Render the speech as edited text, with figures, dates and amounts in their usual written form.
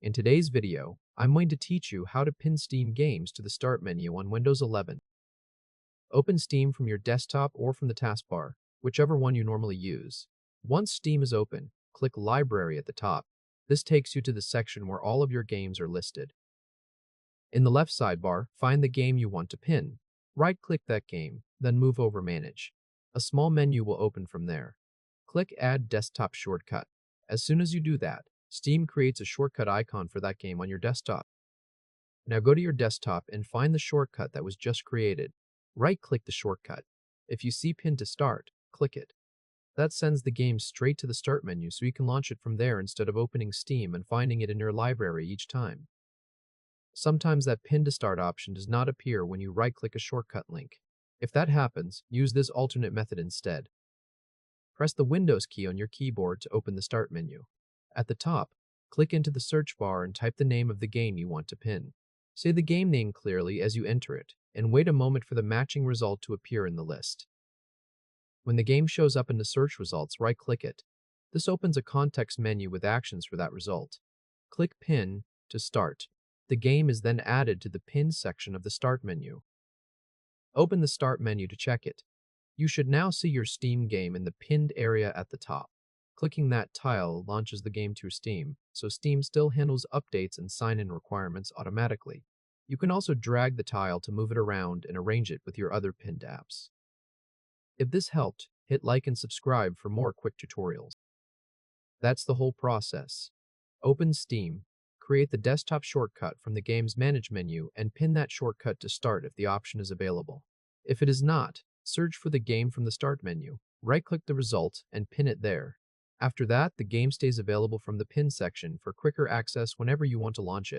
In today's video, I'm going to teach you how to pin Steam games to the Start menu on Windows 11. Open Steam from your desktop or from the taskbar, whichever one you normally use. Once Steam is open, click Library at the top. This takes you to the section where all of your games are listed. In the left sidebar, find the game you want to pin. Right-click that game, then move over Manage. A small menu will open from there. Click Add Desktop Shortcut. As soon as you do that, Steam creates a shortcut icon for that game on your desktop. Now go to your desktop and find the shortcut that was just created. Right-click the shortcut. If you see Pin to Start, click it. That sends the game straight to the Start menu so you can launch it from there instead of opening Steam and finding it in your library each time. Sometimes that Pin to Start option does not appear when you right-click a shortcut link. If that happens, use this alternate method instead. Press the Windows key on your keyboard to open the Start menu. At the top, click into the search bar and type the name of the game you want to pin. Say the game name clearly as you enter it, and wait a moment for the matching result to appear in the list. When the game shows up in the search results, right-click it. This opens a context menu with actions for that result. Click Pin to start. The game is then added to the Pin section of the Start menu. Open the Start menu to check it. You should now see your Steam game in the pinned area at the top. Clicking that tile launches the game to Steam, so Steam still handles updates and sign-in requirements automatically. You can also drag the tile to move it around and arrange it with your other pinned apps. If this helped, hit like and subscribe for more quick tutorials. That's the whole process. Open Steam, create the desktop shortcut from the game's Manage menu, and pin that shortcut to Start if the option is available. If it is not, search for the game from the Start menu, right-click the result, and pin it there. After that, the game stays available from the Pin section for quicker access whenever you want to launch it.